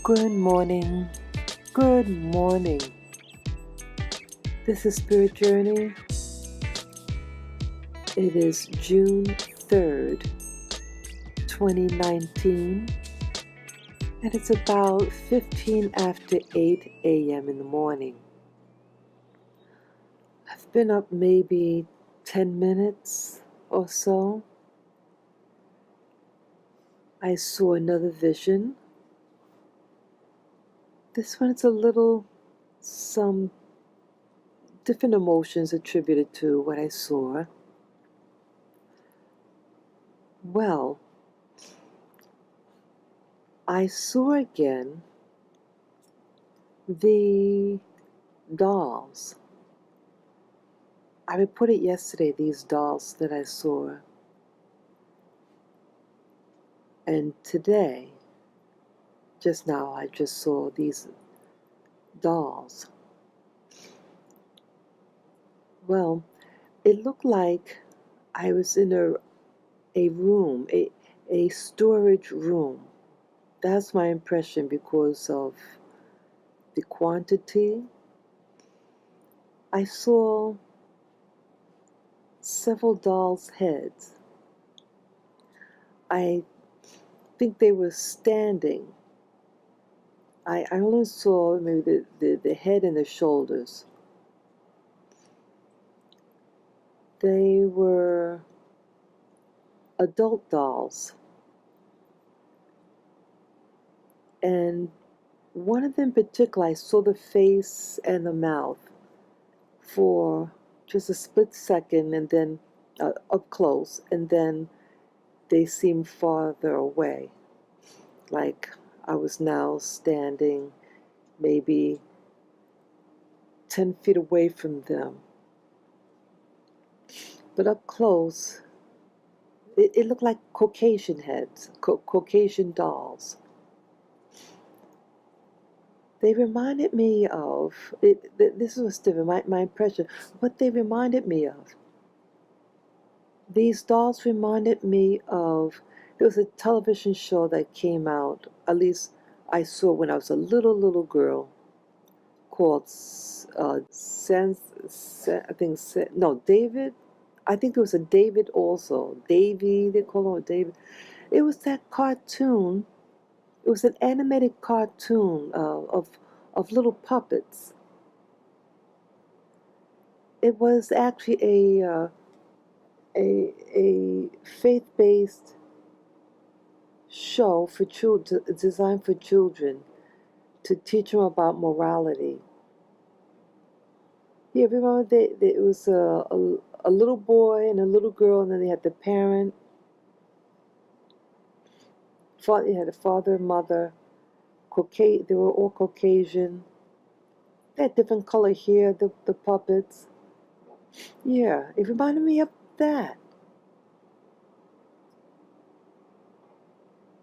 Good morning. Good morning. This is Spirit Journey. It is June 3rd, 2019, and it's about 15 after 8 a.m. in the morning. I've been up maybe 10 minutes or so. I saw another vision. This one, it's some different emotions attributed to what I saw. Well, I saw again the dolls. I reported yesterday these dolls that I saw. And today, just now, I just saw these dolls. Well, it looked like I was in a room, a storage room. That's my impression because of the quantity. I saw several dolls' heads. I think they were standing. I only saw maybe the head and the shoulders. They were adult dolls. And one of them in particular, I saw the face and the mouth for just a split second, and then up close, and then they seemed farther away. Like I was now standing maybe 10 feet away from them. But up close, it looked like Caucasian heads, Caucasian dolls. They reminded me of, this was different, my impression, what they reminded me of. These dolls reminded me of, there was a television show that came out, at least I saw when I was a little girl, called David. I think there was a David also. Davy, they call him David. It was that cartoon. It was an animated cartoon of little puppets. It was actually a faith-based show for children, designed for children, to teach them about morality. Yeah, remember it was a little boy and a little girl, and then they had the parent. They had a father and mother. They were all Caucasian. They had different color hair, the puppets. Yeah, it reminded me of that.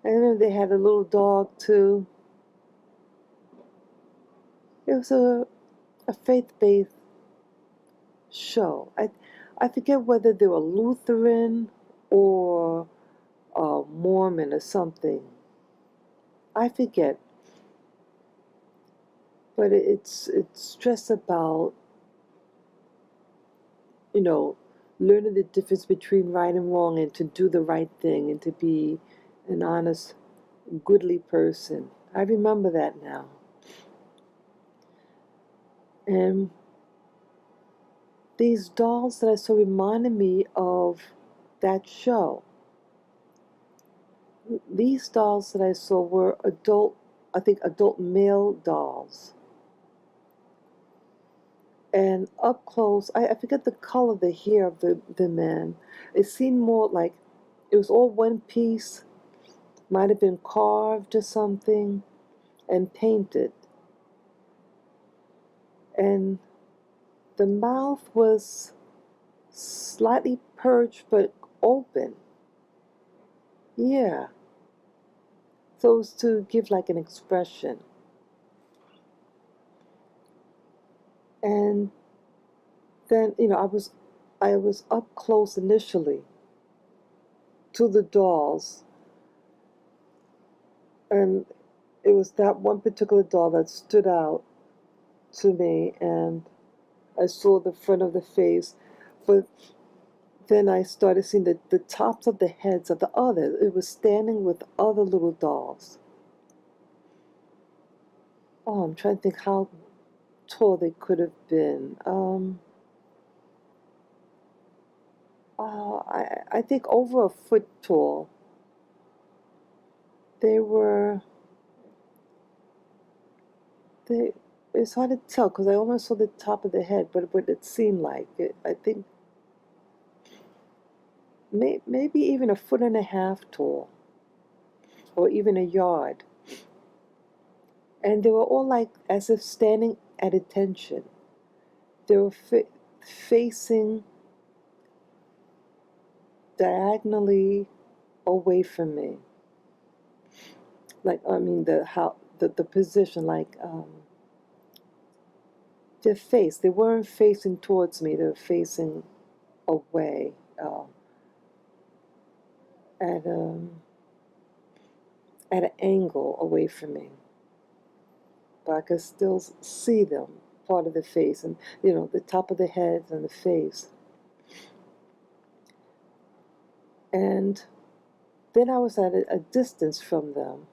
And then they had a little dog too. It was a faith-based show. I forget whether they were Lutheran or Mormon or something. I forget. But it's just about, you know, learning the difference between right and wrong, and to do the right thing, and to be an honest, goodly person. I remember that now. And these dolls that I saw reminded me of that show. These dolls that I saw were adult male dolls. And up close, I forget the color of the hair of the man. It seemed more like it was all one piece, might have been carved or something, and painted. And the mouth was slightly perched but open. Yeah. So it was to give like an expression. And then, I was up close initially to the dolls, and it was that one particular doll that stood out to me, and I saw the front of the face, but then I started seeing the tops of the heads of the others. It was standing with other little dolls. Oh, I'm trying to think how tall they could have been. I think over a foot tall. They were, they, it's hard to tell because I almost saw the top of the head, but what it seemed like, I think maybe even a foot and a half tall, or even a yard. And they were all like as if standing at attention. They were facing diagonally away from me. Like, I mean, the position, like, their face, they weren't facing towards me, they were facing away, at, at an angle away from me. But I could still see them, part of the face, and, the top of the head and the face. And then I was at a distance from them,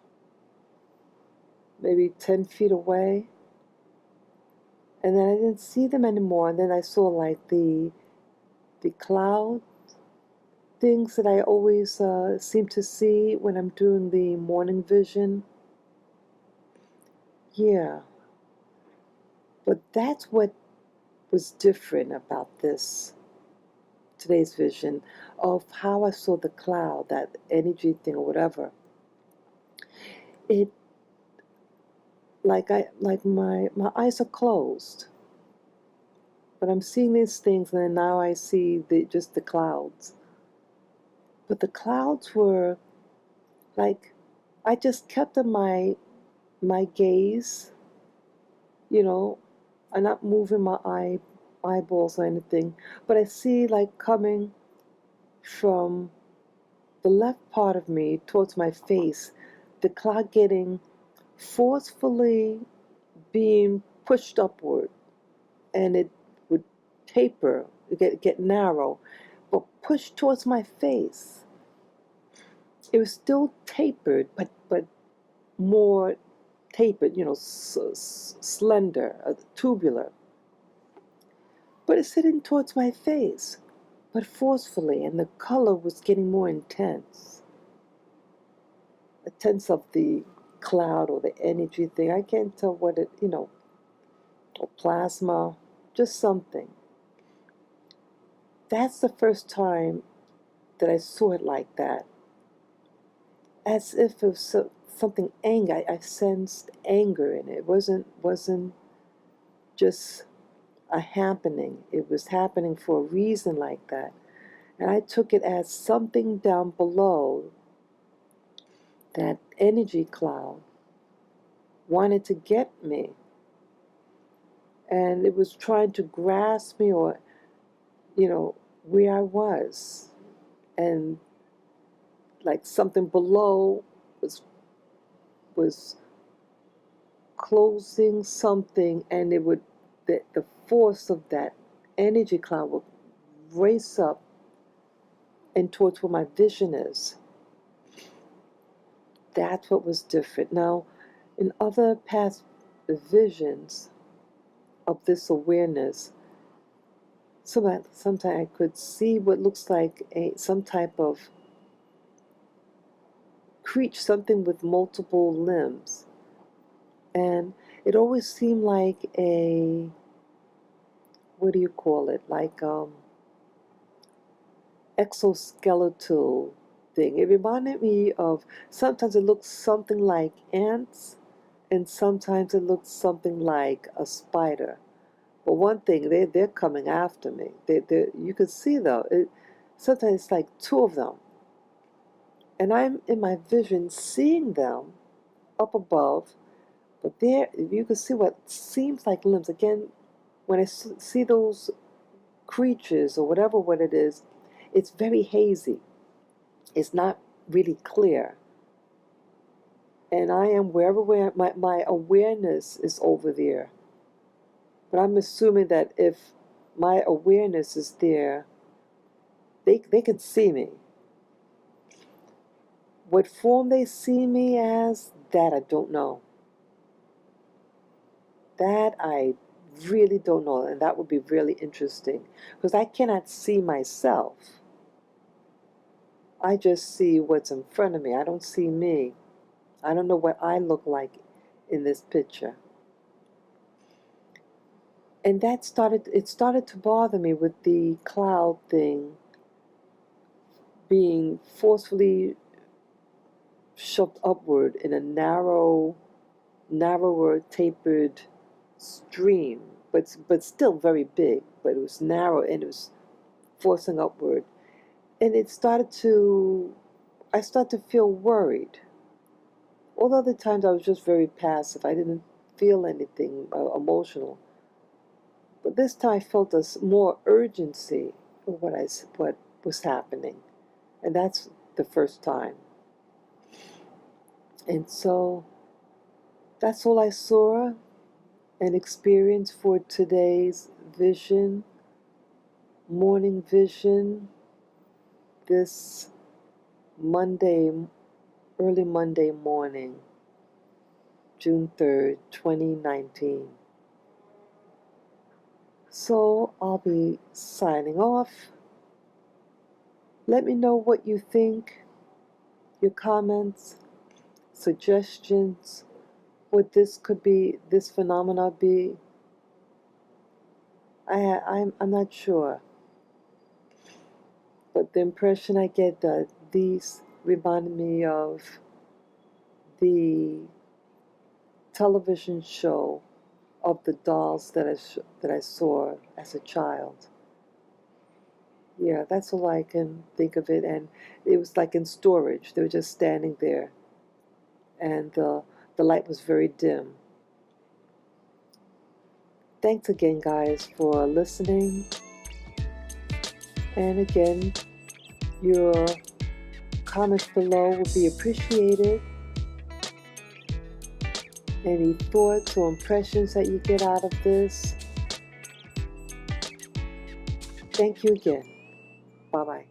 maybe 10 feet away. And then I didn't see them anymore. And then I saw like the cloud things that I always seem to see when I'm doing the morning vision. Yeah. But that's what was different about today's vision, of how I saw the cloud, that energy thing or whatever. It, like my eyes are closed, but I'm seeing these things, and then now I see just the clouds. But the clouds were like, I just kept on my gaze, I'm not moving my eyeballs or anything, but I see like coming from the left part of me towards my face, the cloud getting forcefully being pushed upward, and it would taper, get narrow, but pushed towards my face. It was still tapered, but more tapered, slender, tubular. But it's sitting towards my face, but forcefully, and the color was getting more intense. The tense of the cloud or the energy thing. I can't tell what it, or plasma, just something. That's the first time that I saw it like that. As if it was something anger. I sensed anger in it. It wasn't just a happening. It was happening for a reason like that. And I took it as something down below, that energy cloud, wanted to get me. And it was trying to grasp me, or, where I was. And like something below was closing something, and it would, the force of that energy cloud would race up and towards where my vision is. That's what was different. Now, in other past visions of this awareness, sometimes I could see what looks like some type of creature, something with multiple limbs. And it always seemed like what do you call it? Like exoskeletal thing. It reminded me of, sometimes it looks something like ants, and sometimes it looks something like a spider. But one thing, they're coming after me. You can see though, sometimes it's like two of them. And I'm in my vision seeing them up above, but there you can see what seems like limbs. Again, when I see those creatures or whatever what it is, it's very hazy. It's not really clear. And I am my awareness is over there. But I'm assuming that if my awareness is there, they can see me. What form they see me as, that I don't know. That I really don't know, and that would be really interesting because I cannot see myself. I just see what's in front of me. I don't see me. I don't know what I look like in this picture. And it started to bother me with the cloud thing being forcefully shoved upward in a narrower, tapered stream, but still very big. But it was narrow and it was forcing upward, and I started to feel worried. All the other times I was just very passive. I didn't feel anything emotional, but this time I felt more urgency of what was happening, and that's the first time. And so that's all I saw and experienced for today's vision, morning vision, this Monday, early Monday morning, June 3rd, 2019. So I'll be signing off. Let me know what you think, your comments, suggestions, what this phenomena be. I'm not sure, but the impression I get that these remind me of the television show of the dolls that I saw as a child. Yeah, that's all I can think of it. And it was like in storage. They were just standing there, and the light was very dim. Thanks again, guys, for listening. And again, your comments below will be appreciated. Any thoughts or impressions that you get out of this? Thank you again. Bye-bye.